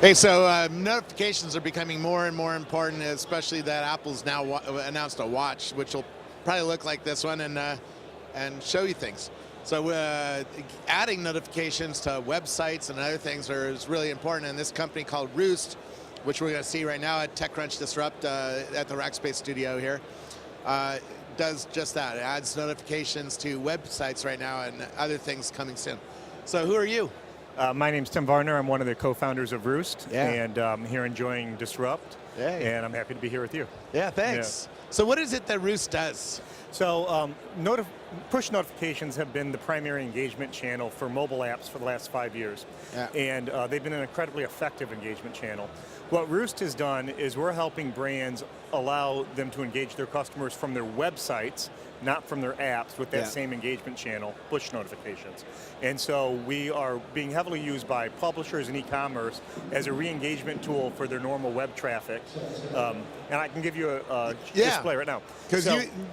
Hey, so notifications are becoming more and more important, especially that Apple's now announced a watch, which will probably look like this one and show you things. So adding notifications to websites and other things is really important. And this company called Roost, which we're going to see right now at TechCrunch Disrupt at the Rackspace studio here, does just that. It adds notifications to websites right now and other things coming soon. So who are you? My name's Tim Varner. I'm one of the co-founders of Roost, Yeah. and I'm here enjoying Disrupt, and I'm happy to be here with you. Yeah, thanks. Yeah. So what is it that Roost does? So push notifications have been the primary engagement channel for mobile apps for the last 5 years, and they've been an incredibly effective engagement channel. What Roost has done is we're helping brands allow them to engage their customers from their websites, not from their apps, with that same engagement channel, push notifications. And so we are being heavily used by publishers and e-commerce as a re-engagement tool for their normal web traffic. And I can give you a display right now. Because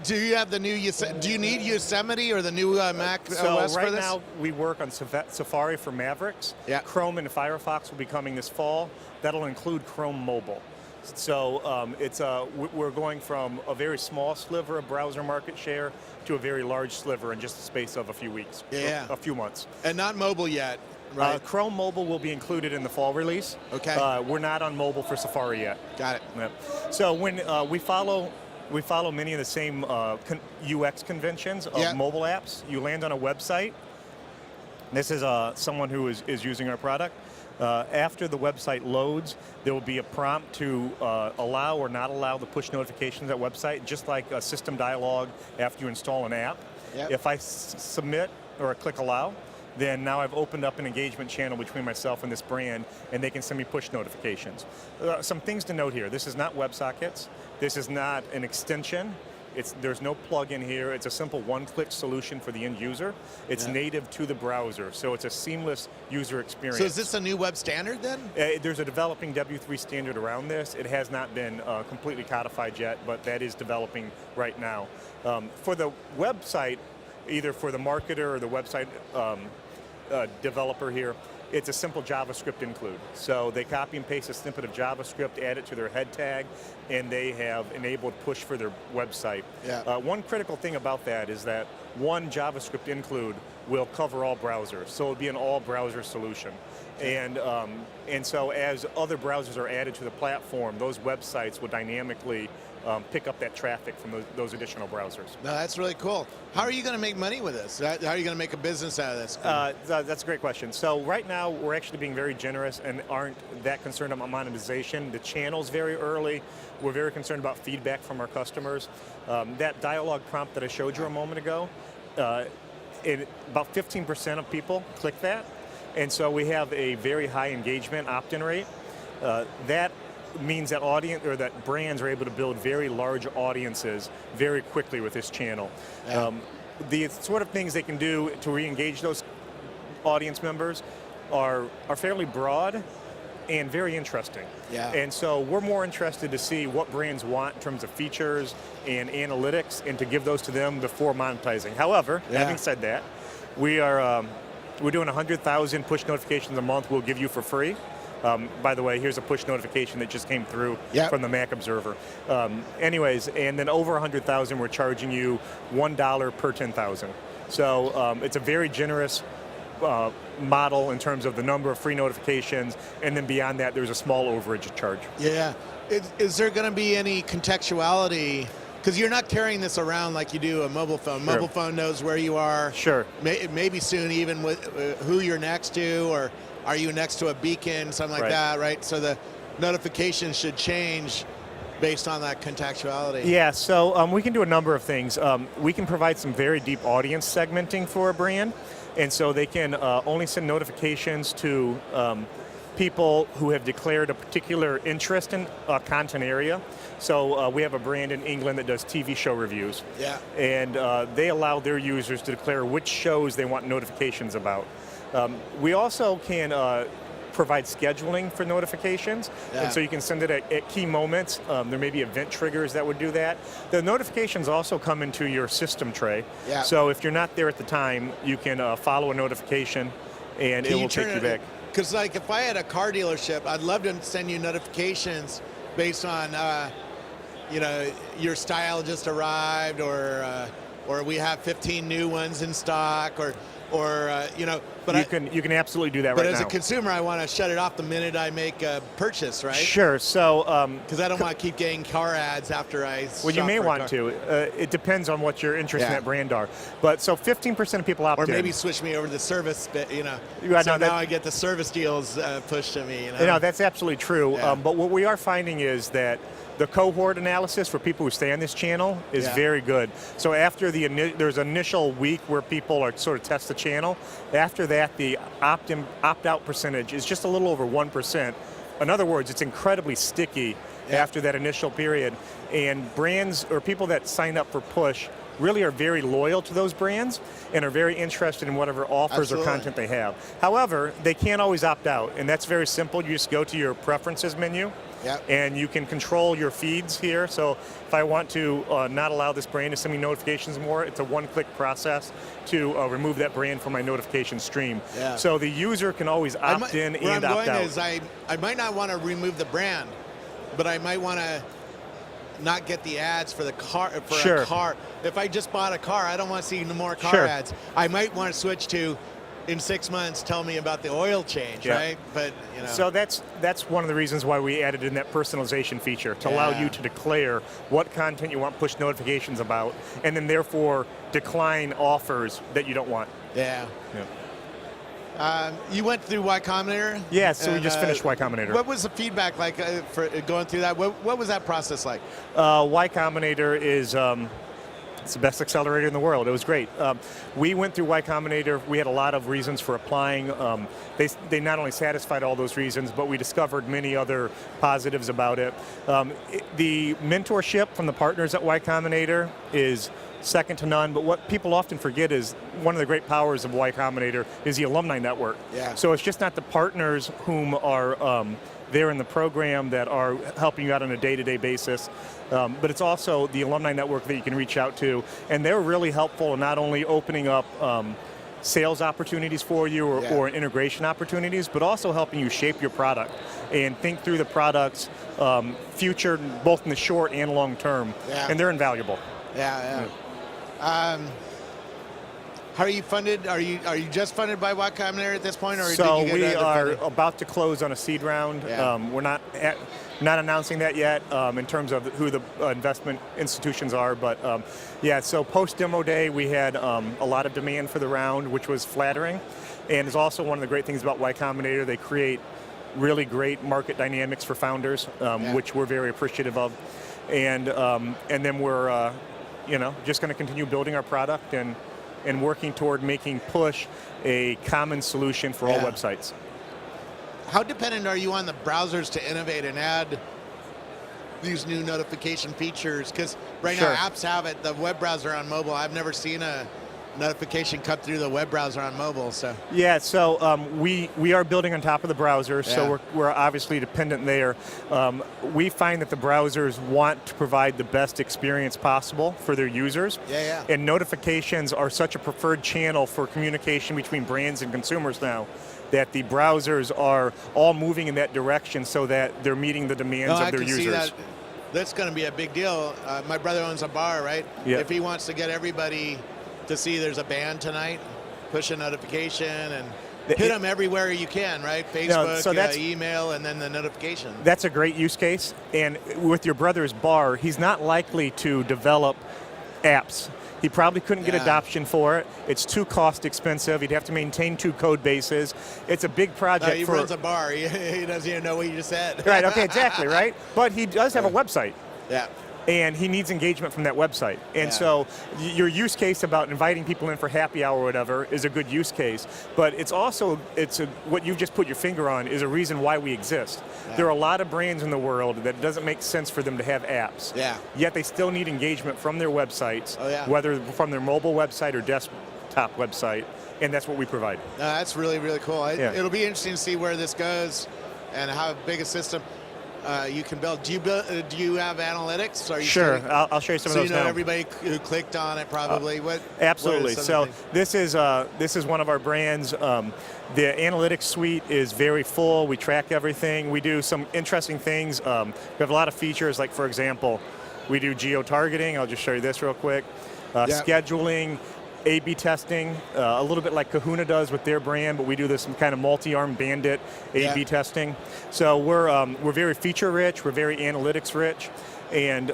do you have the new, do you need Yosemite or the new Mac OS right for this? now we work on Safari for Mavericks. Chrome and Firefox will be coming this fall. That'll include Chrome Mobile. So we're going from a very small sliver of browser market share to a very large sliver in just the space of a few weeks, a few months. And not mobile yet, right? Chrome Mobile will be included in the fall release. Okay. We're not on mobile for Safari yet. Got it. Yeah. So when we follow many of the same UX conventions of mobile apps. You land on a website. This is someone who is using our product. After the website loads, there will be a prompt to allow or not allow the push notifications at website, just like a system dialog after you install an app. If I submit or click allow, then now I've opened up an engagement channel between myself and this brand, and they can send me push notifications. Some things to note here. This is not WebSockets. This is not an extension. There's no plug-in here. It's a simple one-click solution for the end user. It's native to the browser, so it's a seamless user experience. So is this a new web standard then? There's a developing W3 standard around this. It has not been completely codified yet, but that is developing right now. For the website, either for the marketer or the website developer here, it's a simple JavaScript include. So they copy and paste a snippet of JavaScript, add it to their head tag, and they have enabled push for their website. One critical thing about that is that one JavaScript include will cover all browsers, so it'll be an all-browser solution. And so as other browsers are added to the platform, those websites will dynamically pick up that traffic from those additional browsers. No, that's really cool. How are you going to make money with this? How are you going to make a business out of this? That's a great question. So right now, we're actually being very generous and aren't that concerned about monetization. The channel's very early. We're very concerned about feedback from our customers. That dialogue prompt that I showed you a moment ago, about 15% of people click that. And so we have a very high engagement opt-in rate. That means that that brands are able to build very large audiences very quickly with this channel. The sort of things they can do to re-engage those audience members are fairly broad and very interesting. And so we're more interested to see what brands want in terms of features and analytics, and to give those to them before monetizing. However, having said that, we're doing 100,000 push notifications a month we'll give you for free. By the way, here's a push notification that just came through from the Mac Observer. Anyways, and then over 100,000, we're charging you $1 per 10,000. So it's a very generous model in terms of the number of free notifications, and then beyond that, there's a small overage charge. Is there going to be any contextuality? Because you're not carrying this around like you do a mobile phone. Mobile phone knows where you are. Maybe soon even with who you're next to, or are you next to a beacon, something like that, right? So the notifications should change based on that contextuality. So we can do a number of things. We can provide some very deep audience segmenting for a brand, and so they can only send notifications to people who have declared a particular interest in a content area. So we have a brand in England that does TV show reviews. And they allow their users to declare which shows they want notifications about. We also can provide scheduling for notifications, and so you can send it at key moments. There may be event triggers that would do that. The notifications also come into your system tray, so if you're not there at the time, you can follow a notification, and it will take you back. Because like if I had a car dealership, I'd love to send you notifications based on, you know, your style just arrived, or we have 15 new ones in stock, or you know. But you can absolutely do that but right now. as a consumer, I want to shut it off the minute I make a purchase, right? Sure. So because I don't want to keep getting car ads after I. Well, you may want to. It depends on what your interest in that brand are. But so 15% of people opt in. Or maybe switch me over to the service bit, you know. Yeah, so now I get the service deals pushed to me. You know, that's absolutely true. Yeah. But what we are finding is that the cohort analysis for people who stay on this channel is very good. So after there's an initial week where people are sort of test the channel. After that, the opt-out percentage is just a little over 1%. In other words, it's incredibly sticky after that initial period. And brands or people that sign up for push really are very loyal to those brands and are very interested in whatever offers or content they have. However, they can't always opt out, and that's very simple. You just go to your preferences menu, and you can control your feeds here. So if I want to not allow this brand to send me notifications more, it's a one-click process to remove that brand from my notification stream. So the user can always opt in and opt out. Is I might not want to remove the brand, but I might want to not get the ads for the car. A car. If I just bought a car, I don't want to see no more car ads. I might want to switch to, in 6 months, tell me about the oil change, right? But you know. So that's one of the reasons why we added in that personalization feature to allow you to declare what content you want push notifications about, and then therefore decline offers that you don't want. You went through Y Combinator? Yeah, so we just finished Y Combinator. What was the feedback like for going through that? What was that process like? Y Combinator is it's the best accelerator in the world. It was great. We went through Y Combinator. We had a lot of reasons for applying. They not only satisfied all those reasons, but we discovered many other positives about it. The mentorship from the partners at Y Combinator is second to none, but what people often forget is one of the great powers of Y Combinator is the alumni network. So it's just not the partners whom are there in the program that are helping you out on a day-to-day basis, but it's also the alumni network that you can reach out to, and they're really helpful in not only opening up sales opportunities for you or integration opportunities, but also helping you shape your product and think through the product's future, both in the short and long term, and they're invaluable. How are you funded? Are you just funded by Y Combinator at this point, or so did you get we are funding? about to close on a seed round. We're not announcing that yet in terms of who the investment institutions are, but so post demo day we had a lot of demand for the round, which was flattering, and it's also one of the great things about Y Combinator. They create really great market dynamics for founders, which we're very appreciative of, and then we're just going to continue building our product and working toward making push a common solution for all websites. How dependent are you on the browsers to innovate and add these new notification features? Because right now apps have it, the web browser on mobile. I've never seen a notification cut through the web browser on mobile. So we are building on top of the browser, so we're obviously dependent there. We find that the browsers want to provide the best experience possible for their users, and notifications are such a preferred channel for communication between brands and consumers now that the browsers are all moving in that direction so that they're meeting the demands of their users. See that. That's going to be a big deal. My brother owns a bar, right? If he wants to get everybody to see there's a band tonight, push a notification and hit them everywhere you can, right? Facebook, email, and then the notification. That's a great use case. And with your brother's bar, he's not likely to develop apps. He probably couldn't get adoption for it. It's too cost expensive. He'd have to maintain 2 code bases. It's a big project. He runs a bar. He doesn't even know what you just said. Right, okay, exactly, right? But he does have a website. And he needs engagement from that website. And so your use case about inviting people in for happy hour or whatever is a good use case. But it's also, what you've just put your finger on is a reason why we exist. There are a lot of brands in the world that it doesn't make sense for them to have apps. Yet they still need engagement from their websites, whether from their mobile website or desktop website. And that's what we provide. That's really, really cool. It'll be interesting to see where this goes and how big a system. you can build. Do you have analytics? Are you Sure, I'll show you some of those So you know now. everybody who clicked on it probably. Absolutely. What So this is one of our brands. The analytics suite is very full. We track everything. We do some interesting things. We have a lot of features, like for example, we do geo-targeting. I'll just show you this real quick. Scheduling, A/B testing, a little bit like Kahuna does with their brand, but we do this some kind of multi-arm bandit A/B testing. So we're very feature rich, we're very analytics rich, and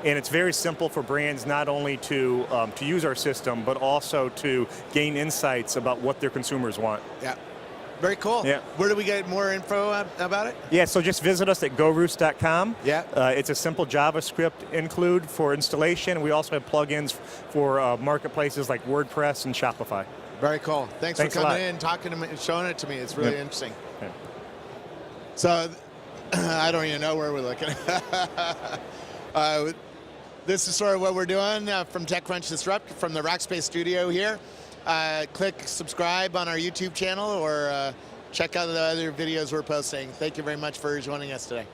it's very simple for brands not only to use our system, but also to gain insights about what their consumers want. Yeah. Very cool. Yeah. Where do we get more info about it? Yeah, so just visit us at goroost.com. Yeah. It's a simple JavaScript include for installation. We also have plugins for marketplaces like WordPress and Shopify. Very cool. Thanks for coming in, talking to me, showing it to me. It's really interesting. Yeah. So I don't even know where we're looking. This is sort of what we're doing from TechCrunch Disrupt from the Rackspace studio here. Click subscribe on our YouTube channel or check out the other videos we're posting. Thank you very much for joining us today.